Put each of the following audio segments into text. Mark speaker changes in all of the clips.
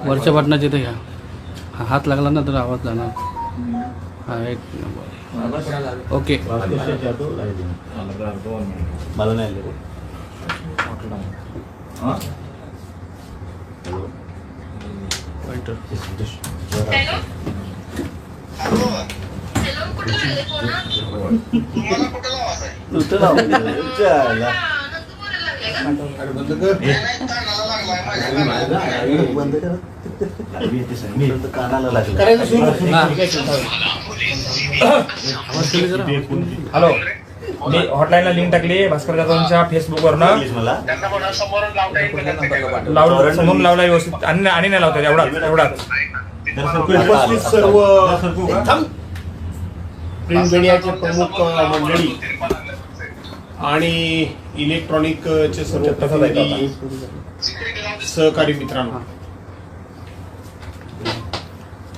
Speaker 1: वरच्या बटनाचे ते घ्या. हात लागला ना तर आवाज जाणार. हा एक नंबर. ओके.
Speaker 2: मला नाही कानाला लागलं.
Speaker 3: हॅलो, मी हॉटलाईनला लिंक टाकली भास्कर जाधवांच्या फेसबुकवर ना. समोरून लावला व्यवस्थित आणि नाही लावतात. एवढाच
Speaker 4: सर्व प्रिंट मीडियाचे प्रमुख मंडळी आणि इलेक्ट्रॉनिकचे सर्व प्रतिनिधी, सहकारी मित्रांनो,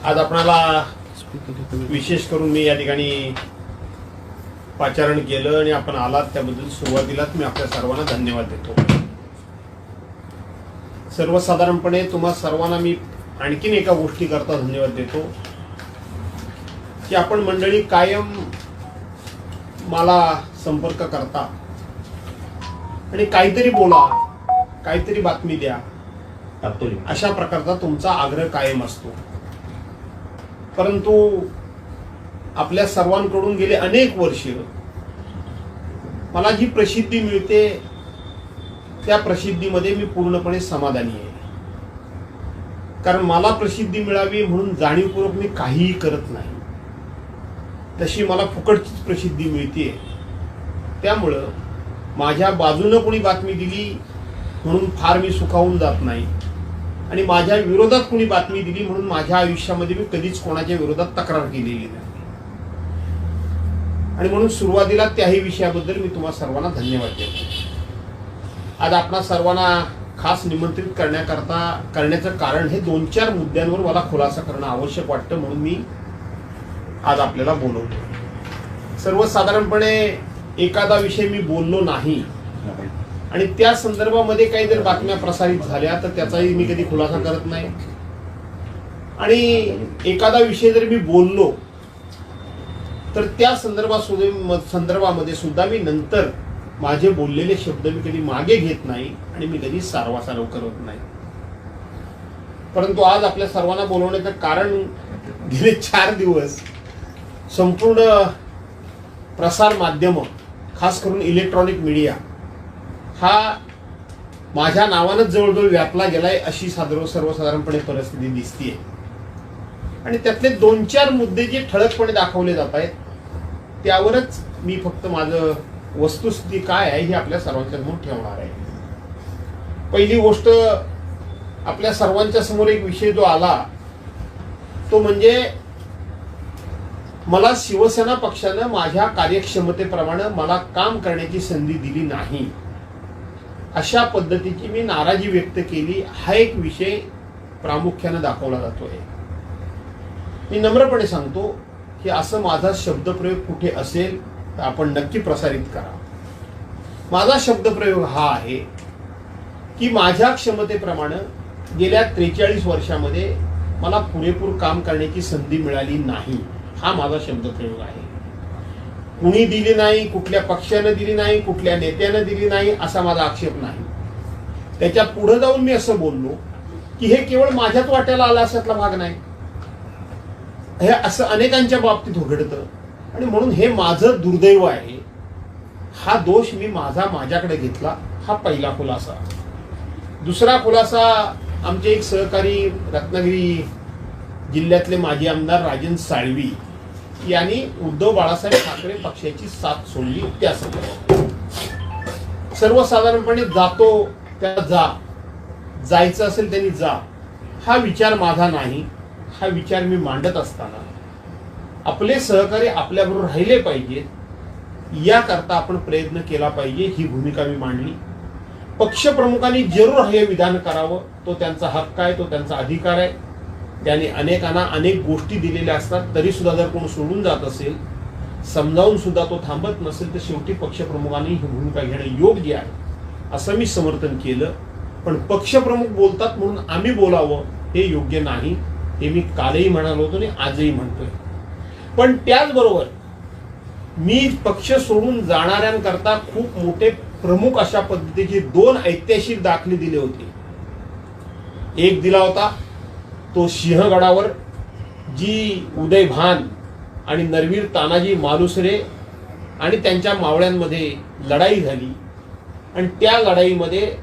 Speaker 4: आज आपणाला विशेष करून मी या ठिकाणी पाचारण केलं आणि आपण आलात त्याबद्दल सुरुवातीलाच मी आपल्या सर्वांना धन्यवाद देतो. सर्वसाधारणपणे तुम्हा सर्वांना मी आणखीन एका गोष्टी करता धन्यवाद देतो की आपण मंडळी कायम मला संपर्क करता आणि काहीतरी बोला, काहीतरी बातमी द्या, अशा प्रकारचा तुमचा आग्रह कायम असतो. परंतु आपल्या सर्वांकडून गेले अनेक वर्ष मला जी प्रसिद्धी मिळते त्या प्रसिद्धीमध्ये मी पूर्णपणे समाधानी आहे. कारण मला प्रसिद्धी मिळावी म्हणून जाणीवपूर्वक मी काहीही करत नाही. तशी मला फुकटचीच प्रसिद्धी मिळते. त्यामुळं माझ्या बाजूनं कोणी बातमी दिली म्हणून फार मी सुखावून जात नाही आणि माझ्या विरोधात कोणी बातमी दिली म्हणून माझ्या आयुष्यामध्ये मी कधीच कोणाच्या विरोधात तक्रार केलेली नाही. आणि म्हणून सुरुवातीला त्याही विषयाबद्दल मी तुम्हा सर्वांना धन्यवाद देतो. आज आपणा सर्वांना खास निमंत्रित करण्याचं कारण हे 2-4 मुद्द्यांवर मला खुलासा करणं आवश्यक वाटतं म्हणून मी आज आपल्याला बोलवतो. सर्वसाधारणपणे एखादा विषय मी बोललो नाही आणि त्या संदर्भामध्ये काही जर बातम्या प्रसारित झाल्या तर त्याचाही मी कधी खुलासा करत नाही. आणि एखादा विषय जर मी बोललो तर त्या संदर्भामध्ये सुद्धा मी नंतर माझे बोललेले शब्द मी कधी मागे घेत नाही आणि मी कधी सारवासारव करत नाही. परंतु आज आपल्या सर्वांना बोलवण्याचं कारण गेले 4 दिवस संपूर्ण प्रसार माध्यम, खास करून इलेक्ट्रॉनिक मीडिया हा माझ्या नावानंच जवळजवळ व्यापला गेलाय अशी सर्वसाधारणपणे परिस्थिती दिसतीये. आणि त्यातले 2-4 मुद्दे जे ठळकपणे दाखवले जात आहेत त्यावरच मी फक्त माझं वस्तुस्थिती काय आहे हे आपल्या सर्वांच्या समोर ठेवणार आहे. पहिली गोष्ट, आपल्या सर्वांच्या समोर एक विषय जो आला तो म्हणजे मला शिवसेना पक्षानं माझ्या कार्यक्षमतेप्रमाणे मला काम करण्याची संधी दिली नाही अशा पद्धतीची मी नाराजी व्यक्त केली. हा एक विषय प्रामुख्याने दाखवला जातोय. मी नम्रपणे सांगतो की असं माझा शब्दप्रयोग कुठे असेल तर आपण नक्की प्रसारित करा. माझा शब्दप्रयोग हा आहे की माझ्या क्षमतेप्रमाणे गेल्या 43 वर्षामध्ये मला पुरेपूर काम करण्याची संधी मिळाली नाही. हा माझा शब्दप्रयोग आहे. कुणी दिली नाही, कुठल्या पक्षानं दिली नाही, कुठल्या नेत्यानं दिली नाही असा माझा आक्षेप नाही. त्याच्या पुढे जाऊन मी असं बोललो की हे केवळ माझ्याच वाट्याला आला अशातला भाग नाही. हे असं अनेकांच्या बाबतीत घडतं आणि म्हणून हे माझं दुर्दैव आहे. हा दोष मी माझ्याकडे घेतला. हा पहिला खुलासा. दुसरा खुलासा, आमचे एक सहकारी रत्नागिरी जिल्ह्यातले माजी आमदार राजन साळवी यांनी उद्धव बाळासाहेब ठाकरे पक्षाची साथ सोडली. त्या सर्वसाधारणपणे जातो त्या जायचं असेल त्यांनी जा, हा विचार माझा नाही. हा विचार मी मांडत असताना आपले सहकारी आपल्याबरोबर राहिले पाहिजेत याकरता आपण प्रयत्न केला पाहिजे ही भूमिका मी मांडली. पक्षप्रमुखांनी जरूर हे विधान करावं, तो त्यांचा हक्क आहे, तो त्यांचा अधिकार आहे. त्याने अनेकांना अनेक गोष्टी दिलेल्या असतात. तरी सुद्धा जर कोण सोडून जात असेल, समजावून सुद्धा तो थांबत नसेल तर शेवटी पक्षप्रमुखांनी ही भूमिका घेणं योग्य आहे असं मी समर्थन केलं. पण पक्षप्रमुख बोलतात म्हणून आम्ही बोलावं हे योग्य नाही. हे मी कालही म्हणालो होतो आणि आजही म्हणतोय. पण त्याचबरोबर मी पक्ष सोडून जाणाऱ्यांकरता खूप मोठे प्रमुख अशा पद्धतीचे 2 ऐतिहासिक दाखले दिले होते. एक दिला होता तो सिंहगडावर जी उदयभान आणि नरवीर तानाजी मालुसरे आणि त्यांच्या मावळ्यांमध्ये लढाई झाली आणि त्या लढाईमध्ये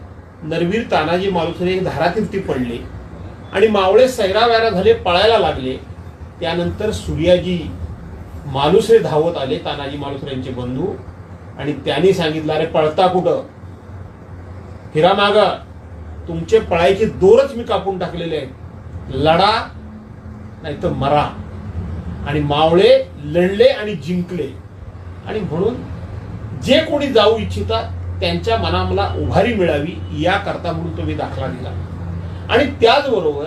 Speaker 4: नरवीर तानाजी मालुसरे एक धारातीर्थी पडले आणि मावळे सैरावैरा झाले, पळायला लागले. त्यानंतर सूर्याजी मालुसरे धावत आले, तानाजी मालुसरे यांचे बंधू, आणि त्यांनी सांगितलं, अरे पळता कुठं, फिरा मागा, तुमचे पळायचे दोरच मी कापून टाकलेले आहेत, लढा नाही तर मरा. आणि मावळे लढले आणि जिंकले. आणि म्हणून जे कोणी जाऊ इच्छितात त्यांच्या मनाला उभारी मिळावी याकरता म्हणून तुम्ही दाखला दिला. आणि त्याचबरोबर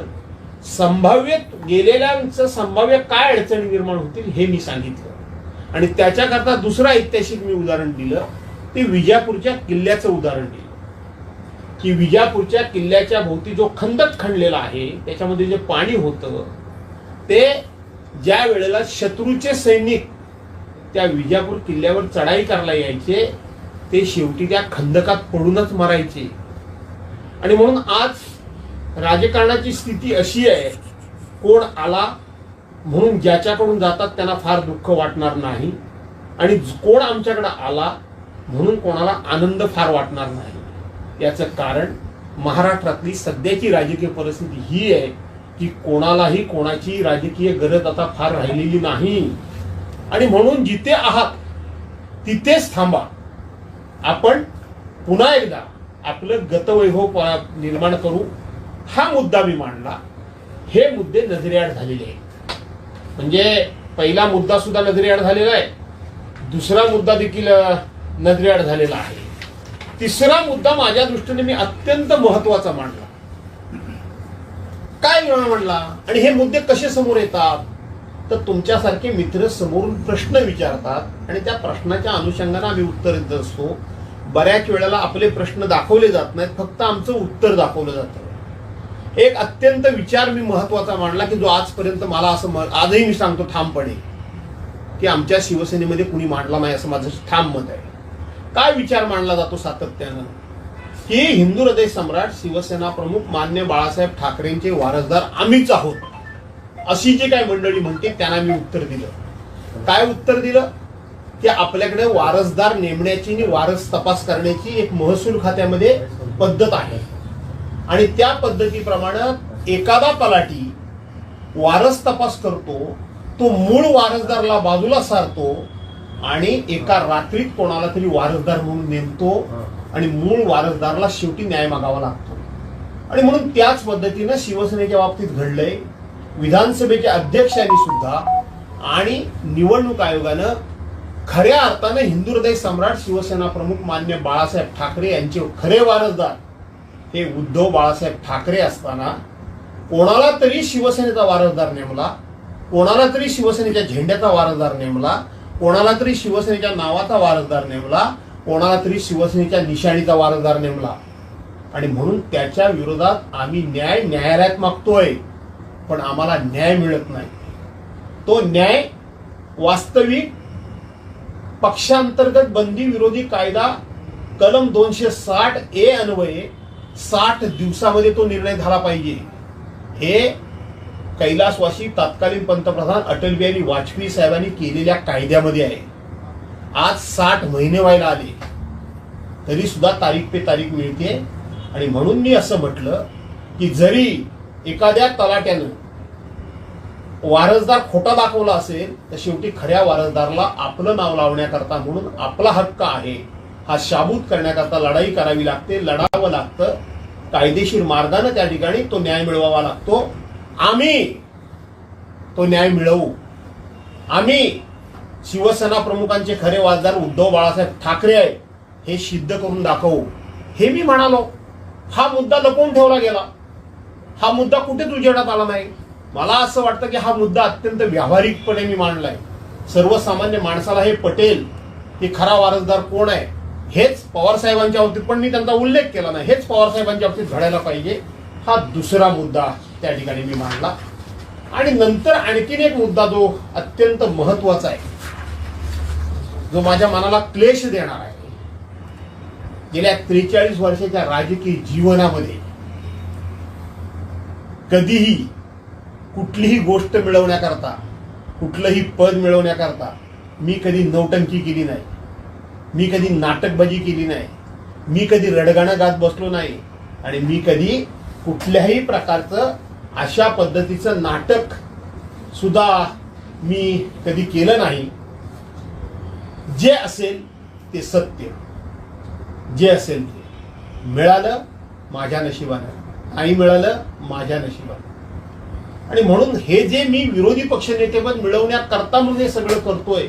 Speaker 4: संभाव्य गेलेल्यांचं संभाव्य काय अडचणी निर्माण होतील हे मी सांगितलं. आणि त्याच्याकरता दुसरं ऐतिहासिक मी उदाहरण दिलं, ते विजापूरच्या किल्ल्याचं उदाहरण दिलं की विजापूरच्या किल्ल्याच्या भोवती जो खंदक खणलेला आहे त्याच्यामध्ये जे पाणी होतं ते ज्या वेळेला शत्रूचे सैनिक त्या विजापूर किल्ल्यावर चढाई करायला यायचे ते शेवटी त्या खंदकात पडूनच मरायचे. आणि म्हणून आज राजकारणाची स्थिती अशी आहे, कोण आला म्हणून ज्याच्याकडून जातात त्यांना फार दुःख वाटणार नाही आणि कोण आमच्याकडे आला म्हणून कोणाला आनंद फार वाटणार नाही. याचं कारण महाराष्ट्रातली सध्याची राजकीय परिस्थिती ही आहे की कोणालाही कोणाची राजकीय गरज आता फार राहिलेली नाही. आणि म्हणून जिथे आहात तिथेच थांबा. आपण पुन्हा एकदा आपलं गतवैभव निर्माण करू, हा मुद्दा मी मांडला. हे मुद्दे नजरेआड झालेले आहेत. म्हणजे पहिला मुद्दा सुद्धा नजरेआड झालेला आहे, दुसरा मुद्दा देखील नजरेआड झालेला आहे, तिसरा मुद्दा माझ्या दृष्टीने मी अत्यंत महत्वाचा मांडला. काय म्हणला आणि हे मुद्दे कसे समोर येतात, तर तुमच्यासारखे मित्र समोरून प्रश्न विचारतात आणि त्या प्रश्नाच्या अनुषंगाने आम्ही उत्तर देत असतो. बऱ्याच वेळेला आपले प्रश्न दाखवले जात नाहीत, फक्त आमचं उत्तर दाखवलं जातं. एक अत्यंत विचार मी महत्वाचा मांडला की जो आजपर्यंत मला असं आजही मी सांगतो ठामपणे की आमच्या शिवसेनेमध्ये कुणी मांडला नाही असं माझं ठाम मत आहे. काय विचार मांडला जातो सातत्यानं की हिंदू हृदय सम्राट शिवसेना प्रमुख मान्य बाळासाहेब ठाकरेंचे वारसदार आम्हीच आहोत, अशी जी काय मंडळी म्हणते त्यांना मी उत्तर दिलं. काय उत्तर दिलं की आपल्याकडे वारसदार नेमण्याची आणि वारस तपास करण्याची एक महसूल खात्यामध्ये पद्धत आहे आणि त्या पद्धतीप्रमाणे एखादा तलाठी वारस तपास करतो, तो मूळ वारसदारला बाजूला सारतो आणि एका रात्रीत कोणाला तरी वारसदार म्हणून नेमतो आणि मूळ वारसदारला शेवटी न्याय मागावा लागतो. आणि म्हणून त्याच पद्धतीनं शिवसेनेच्या बाबतीत घडलंय. विधानसभेच्या अध्यक्षांनी सुद्धा आणि निवडणूक आयोगानं खऱ्या अर्थानं हिंदू हृदय सम्राट शिवसेना प्रमुख मान्य बाळासाहेब ठाकरे यांचे खरे वारसदार हे उद्धव बाळासाहेब ठाकरे असताना कोणाला तरी शिवसेनेचा वारसदार नेमला, कोणाला तरी शिवसेनेच्या झेंड्याचा वारसदार नेमला, कोणाला तरी शिवसेनेच्या नावाचा वारसदार नेमला, कोणाला तरी शिवसेनेच्या निशाणीचा वारसदार नेमला. आणि म्हणून त्याच्या विरोधात आम्ही न्यायालयात मागतोय, पण आम्हाला न्याय मिळत नाही. तो न्याय वास्तविक पक्षांतर्गत बंदी विरोधी कायदा कलम 260A अन्वये 60 दिवसामध्ये तो निर्णय झाला पाहिजे. हे कैलासवासी तत्कालीन पंतप्रधान अटल बिहारी वाजपेयी साहेबांनी केलेल्या कायद्यामध्ये आहे. आज 60 महिने व्हायला आले तरी सुद्धा तारीख पे तारीख मिळते. आणि म्हणून मी असं म्हटलं की जरी एखाद्या तलाट्यानं वारसदार खोटा दाखवला असेल तर शेवटी खऱ्या वारसदारला आपलं नाव लावण्याकरता म्हणून आपला हक्क आहे हा शाबूत करण्याकरता लढाई करावी लागते, लढावं लागतं. कायदेशीर मार्गाने त्या ठिकाणी तो न्याय मिळवावा लागतो. आम्ही तो न्याय मिळवू. आम्ही शिवसेना प्रमुखांचे खरे वारसदार उद्धव बाळासाहेब ठाकरे आहे हे सिद्ध करून दाखवू. हे मी म्हणालो. हा मुद्दा लपवून ठेवला गेला, हा मुद्दा कुठेच उजेडात आला नाही. मला असं वाटतं की हा मुद्दा अत्यंत व्यावहारिकपणे मी मांडलाय. सर्वसामान्य माणसाला हे पटेल की खरा वारसदार कोण आहे. हेच पवार साहेबांच्या बाबतीत पण मी त्यांचा उल्लेख केला नाही, हेच पवार साहेबांच्या बाबतीत घडायला पाहिजे. हा दुसरा मुद्दा त्या ठिकाणी मी मांडला. आणि नंतर आणखीन एक मुद्दा जो अत्यंत महत्वाचा आहे, जो माझ्या मनाला क्लेश देणार आहे. गेल्या 43 वर्षाच्या राजकीय जीवनामध्ये कधीही कुठलीही गोष्ट मिळवण्याकरता, कुठलंही पद मिळवण्याकरता मी कधी नौटंकी केली नाही, मी कधी नाटकबाजी केली नाही, मी कधी रडगाणं गात बसलो नाही, आणि मी कधी कुठल्याही प्रकारचं अशा पद्धतीचं नाटक सुद्धा मी कधी केलं नाही. जे असेल ते सत्य, जे असेल ते मिळालं माझ्या नशिबानं, नाही मिळालं माझ्या नशिबानं. आणि म्हणून हे जे मी विरोधी पक्षनेतेपद मिळवण्याकरता म्हणून हे सगळं करतोय,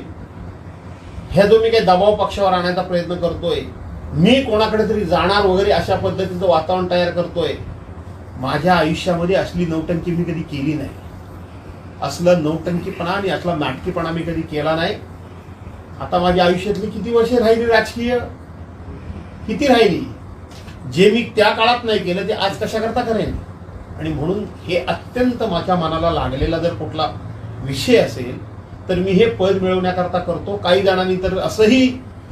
Speaker 4: ह्या जो मी काही दबाव पक्षावर आणण्याचा प्रयत्न करतोय, मी कोणाकडे तरी जाणार वगैरे अशा पद्धतीचं वातावरण तयार करतोय, माझ्या आयुष्यामध्ये असली नौटंकी मी कधी केली नाही. असलं नौटंकीपणा आणि असला नाटकीपणा मी कधी केला नाही. आता माझ्या आयुष्यातली किती वर्षे राहिली राजकीय, किती राहिली? जे मी त्या काळात नाही केलं ते आज कशा करता करेन. आणि म्हणून हे अत्यंत माझ्या मनाला लागलेला जर कुठला विषय असेल तर मी हे पद मिळवण्याकरता करतो. काही जणांनी तर असंही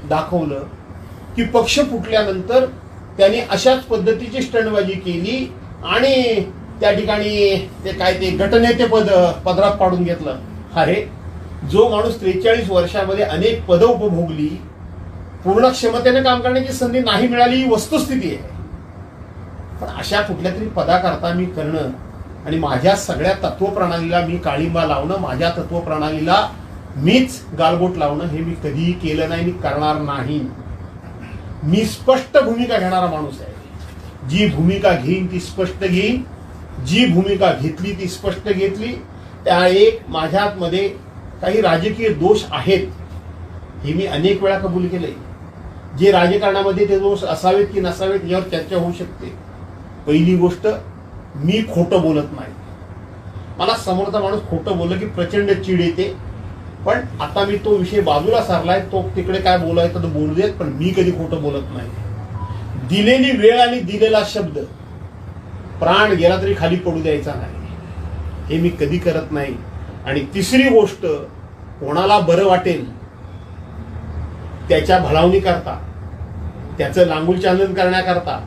Speaker 4: दाखवलं की पक्ष फुटल्यानंतर त्यांनी अशाच पद्धतीची स्टंटबाजी केली आणि त्या ठिकाणी ते काय ते गटनेते पदरात पाडून घेतलं. अरे, जो माणूस 43 वर्षामध्ये अनेक पदं उपभोगली, पूर्ण क्षमतेने काम करण्याची संधी नाही मिळाली, ही वस्तुस्थिती आहे. पण अशा कुठल्या तरी पदाकरता मी करणं आणि माझ्या सगळ्या तत्वप्रणालीला मी काळिंबा लावणं, माझ्या तत्वप्रणालीला मीच गालबोट लावणं, हे मी कधीही केलं नाही, मी करणार नाही. मी स्पष्ट भूमिका घेणारा माणूस आहे. जी भूमिका घेईन ती स्पष्ट घेईन, जी भूमिका घेतली ती स्पष्ट घेतली. त्या एक माझ्यामध्ये काही राजकीय दोष आहेत हे मी अनेक वेळा कबूल केले. जे राजकारणामध्ये ते दोष असावेत की नसावेत यावर चर्चा होऊ शकते. पहिली गोष्ट, मी खोटं बोलत नाही. मला समोरचा माणूस खोटं बोललं की प्रचंड चीड येते. पण आता मी तो विषय बाजूला सारलाय, तो तिकडे काय बोलायचं तर बोलू देत, पण मी कधी खोटं बोलत नाही. दिलेली वेळ आणि दिलेला शब्द प्राण गेला तरी खाली पडू द्यायचा नाही, हे मी कधी करत नाही. आणि तिसरी गोष्ट, कोणाला बरं वाटेल त्याच्या भलावणी करता, त्याचं लांगुलचालन करण्याकरता,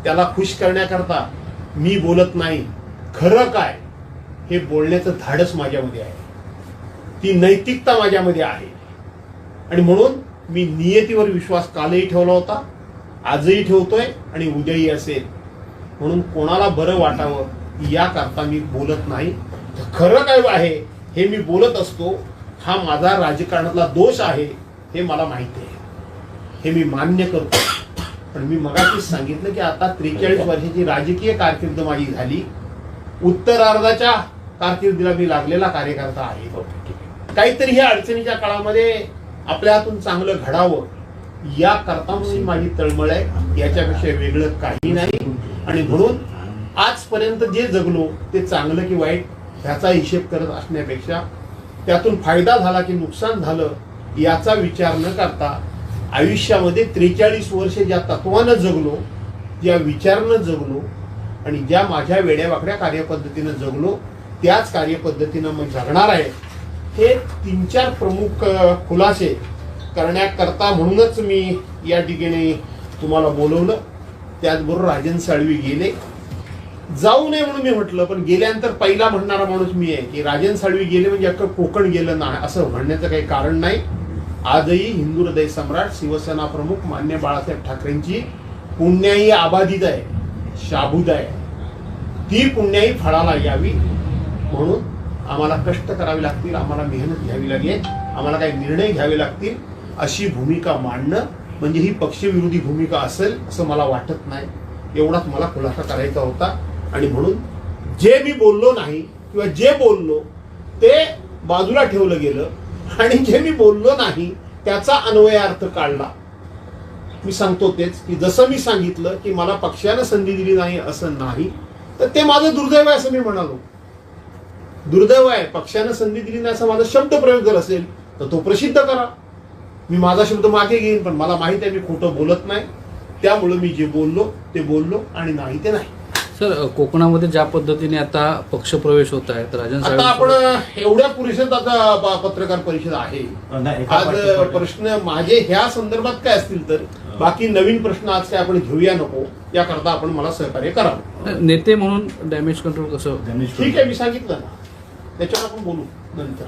Speaker 4: त्याला खुश करण्याकरता मी बोलत नाही. खरं काय हे बोलण्याचं धाडस माझ्यामध्ये आहे, ती नैतिकता माझ्यामध्ये आहे. आणि म्हणून मी नियतीवर विश्वास कालही ठेवला होता, आजही ठेवतोय आणि उद्याही असेल. म्हणून कोणाला बरं वाटावं याकरता मी बोलत नाही. खरं काय आहे हे मी बोलत असतो. हा माझा राजकारणातला दोष आहे हे मला माहिती आहे, हे मी मान्य करतो. पण मी मगाशीच सांगितलं की आता 43 वर्षाची राजकीय कारकीर्द माझी झाली. उत्तरार्धाच्या कारकिर्दीला मी लागलेला कार्यकर्ता आहे. काहीतरी ह्या अडचणीच्या काळामध्ये आपल्या हातून चांगलं घडावं या करता माझी तळमळ आहे, याच्यापेक्षा वेगळं काही नाही. आणि म्हणून आजपर्यंत जे जगलो ते चांगलं की वाईट ह्याचा हिशेब करत असण्यापेक्षा त्यातून फायदा झाला की नुकसान झालं याचा विचार न करता आयुष्यामध्ये 43 वर्ष ज्या तत्वानं जगलो, ज्या विचारानं जगलो आणि ज्या माझ्या वेड्यावाकड्या कार्यपद्धतीनं जगलो त्याच कार्यपद्धतीनं मग जगणार आहे. हे 3-4 प्रमुख खुलासे करण्याकरता म्हणूनच मी या ठिकाणी तुम्हाला बोलवलं. त्याचबरोबर राजन साळवी गेले, जाऊ नये म्हणून मी म्हटलं, पण गेल्यानंतर पहिला म्हणणारा माणूस मी आहे की राजन साळवी गेले म्हणजे अख्खं कोकण गेलं नाही असं म्हणण्याचं काही कारण नाही. आजही हिंदू हृदय सम्राट शिवसेना प्रमुख मान्य बाळासाहेब ठाकरेंची पुण्याई आबादित आहे, शाबूत आहे. ती पुण्याई फळाला यावी म्हणून आम्हाला कष्ट करावे लागतील, आम्हाला मेहनत घ्यावी लागेल, आम्हाला काही निर्णय घ्यावे लागतील. अशी भूमिका मांडणं म्हणजे ही पक्षविरोधी भूमिका असेल असं मला वाटत नाही. एवढाच मला खुलासा करायचा होता. आणि म्हणून जे मी बोललो नाही किंवा जे बोललो ते बाजूला ठेवलं गेलं आणि जे मी बोललो नाही त्याचा अन्वयार्थ काढला. मी सांगतो तेच की जसं मी सांगितलं की मला पक्षानं संधी दिली नाही असं नाही, तर ते माझं दुर्दैव आहे असं मी म्हणालो. दुर्दैव आहे, पक्षानं संधी दिली नाही असा माझा शब्द प्रयोग जर असेल तर तो प्रसिद्ध करा. मी माझा शब्द मागे घेईन, पण मला माहिती आहे मी खोटं बोलत नाही. त्यामुळे मी जे बोललो ते बोललो आणि नाही ते नाही.
Speaker 1: सर कोकणामध्ये ज्या पद्धतीने आता पक्षप्रवेश होत आहे तर राजन
Speaker 4: आता आपण
Speaker 1: साहेब
Speaker 4: एवढ्या परिषद आता पत्रकार परिषद आहे
Speaker 2: नाही, एका
Speaker 4: आज
Speaker 2: पाठी-
Speaker 4: प्रश्न माझे ह्या संदर्भात काय असतील तर बाकी नवीन प्रश्न आज काय आपण घेऊया नको याकरता आपण मला सहकार्य करावं.
Speaker 1: नेते म्हणून डॅमेज कंट्रोल कसं
Speaker 2: गणेश
Speaker 4: ठीक आहे, मी सांगितलं ना, त्याच्यावर आपण बोलू नंतर.